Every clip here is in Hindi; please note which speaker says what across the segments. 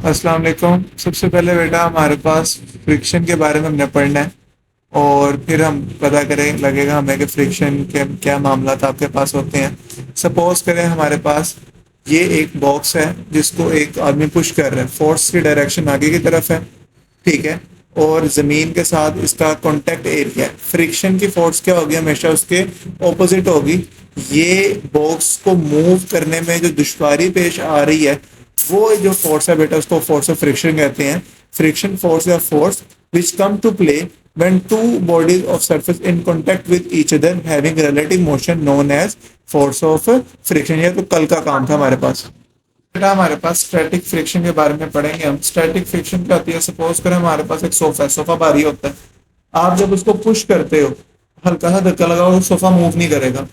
Speaker 1: अस्सलाम वालेकुम। सबसे पहले बेटा हमारे पास फ्रिक्शन के बारे में हमने पढ़ना है और फिर हम पता करें लगेगा हमें कि फ्रिक्शन के क्या मामला आपके पास होते हैं। सपोज करें हमारे पास ये एक बॉक्स है जिसको एक आदमी पुश कर रहा है, फोर्स की डायरेक्शन आगे की तरफ है, ठीक है। और ज़मीन के साथ इसका कॉन्टेक्ट एरिया है। फ्रिक्शन की फोर्स क्या होगी, हमेशा उसके ऑपोजिट होगी। ये बॉक्स को मूव करने में जो दुश्वारी पेश आ रही है वो जो फोर्स है बेटा उसको फोर्स ऑफ फ्रिक्शन कहते हैं। फ्रिक्शन फोर्स या force which come to play when two bodies of surface in contact with each other having relative motion known as force of friction। ये तो कल का काम था हमारे पास। बेटा हमारे पास स्टैटिक फ्रिक्शन के बारे में पढ़ेंगे हम। स्टैटिक फ्रिक्शन क्या होती है, सपोज करें हमारे पास एक सोफा है, सोफा भारी होता है। आप जब उसको पुश करते हो, हल्का सा धक्का लगाओ, सोफा मूव नहीं करेगा,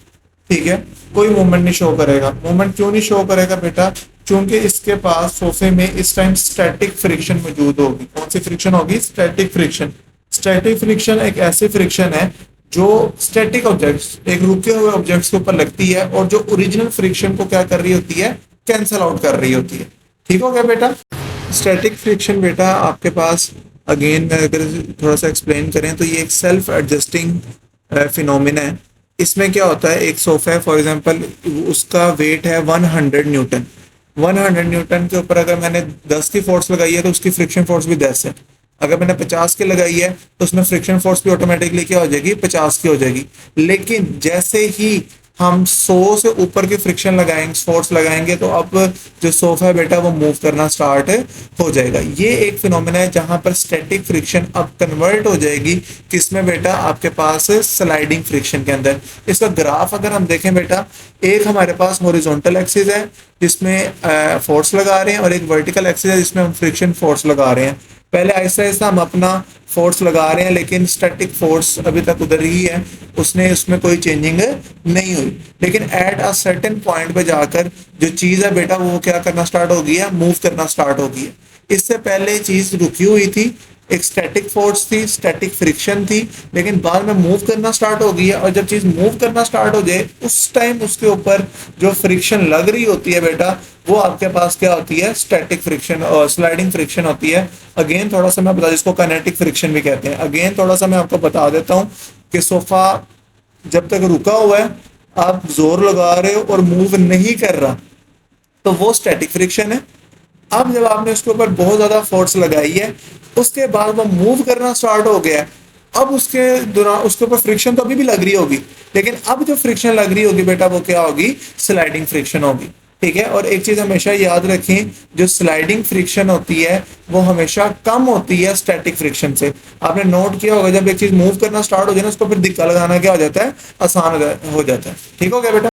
Speaker 1: ठीक है। कोई मूवमेंट नहीं शो करेगा। मूवमेंट क्यों नहीं शो करेगा बेटा, क्योंकि इसके पास सोफे में इस टाइम स्टैटिक फ्रिक्शन मौजूद होगी। कौन सी फ्रिक्शन होगी, स्टैटिक फ्रिक्शन। स्टैटिक फ्रिक्शन एक ऐसी फ्रिक्शन है जो स्टैटिक ऑब्जेक्ट्स, एक रुके हुए ऑब्जेक्ट्स के ऊपर लगती है और जो ओरिजिनल फ्रिक्शन को क्या कर रही होती है, कैंसल आउट कर रही होती है। ठीक हो गया बेटा। स्टैटिक फ्रिक्शन बेटा आपके पास अगेन अगर थोड़ा सा एक्सप्लेन करें तो ये एक सेल्फ एडजस्टिंग फिनोमिना है। इसमें क्या होता है, एक सोफा है फॉर एग्जांपल, उसका वेट है 100 न्यूटन। 100 न्यूटन के ऊपर अगर मैंने 10 की फोर्स लगाई है तो उसकी फ्रिक्शन फोर्स भी 10 है। अगर मैंने 50 की लगाई है तो उसमें फ्रिक्शन फोर्स भी ऑटोमेटिकली क्या हो जाएगी, 50 की हो जाएगी। लेकिन जैसे ही हम 100 से ऊपर की फ्रिक्शन लगाएंगे, फोर्स लगाएंगे, तो अब जो सोफा है बेटा वो मूव करना स्टार्ट हो जाएगा। ये एक फिनोमेना है जहां पर स्टैटिक फ्रिक्शन अब कन्वर्ट हो जाएगी किसमें बेटा, आपके पास स्लाइडिंग फ्रिक्शन के अंदर। इसका ग्राफ अगर हम देखें बेटा, एक हमारे पास हॉरिजॉन्टल एक्सिस है जिसमें फोर्स लगा रहे हैं और एक वर्टिकल एक्सिस है जिसमें हम फ्रिक्शन फोर्स लगा रहे हैं। पहले ऐसा ऐसा हम अपना फोर्स लगा रहे हैं लेकिन स्टैटिक फोर्स अभी तक उधर ही है, उसमें कोई चेंजिंग नहीं हुई। लेकिन एट अ सर्टेन पॉइंट पे जाकर जो चीज है बेटा वो क्या करना स्टार्ट हो गई है, मूव करना स्टार्ट हो गई है। इससे पहले चीज रुकी हुई थी, एक स्टैटिक फोर्स थी, स्टैटिक फ्रिक्शन थी, लेकिन बाद में मूव करना स्टार्ट हो गई है। और जब चीज मूव करना स्टार्ट हो जाए उस टाइम उसके ऊपर जो फ्रिक्शन लग रही होती है बेटा वो आपके पास क्या होती है, स्टैटिक फ्रिक्शन और स्लाइडिंग फ्रिक्शन होती है। अगेन थोड़ा सा मैं बता, जिसको काइनेटिक फ्रिक्शन भी कहते हैं। अगेन थोड़ा सा मैं आपको बता देता हूँ कि सोफा जब तक रुका हुआ है, आप जोर लगा रहे हो और मूव नहीं कर रहा, तो वो स्टैटिक फ्रिक्शन है। अब जब आपने उसके ऊपर बहुत ज्यादा फोर्स लगाई है, उसके बाद वो मूव करना स्टार्ट हो गया, अब उसके दौरान उसके ऊपर फ्रिक्शन तो अभी भी लग रही होगी, लेकिन अब जो फ्रिक्शन लग रही होगी बेटा वो क्या होगी, स्लाइडिंग फ्रिक्शन होगी। ठीक है। और एक चीज हमेशा याद रखें, जो स्लाइडिंग फ्रिक्शन होती है वो हमेशा कम होती है स्टैटिक फ्रिक्शन से। आपने नोट किया होगा जब एक चीज मूव करना स्टार्ट हो जाए ना, उसको फिर धक्का लगाना क्या हो जाता है, आसान हो जाता है। ठीक हो गया बेटा।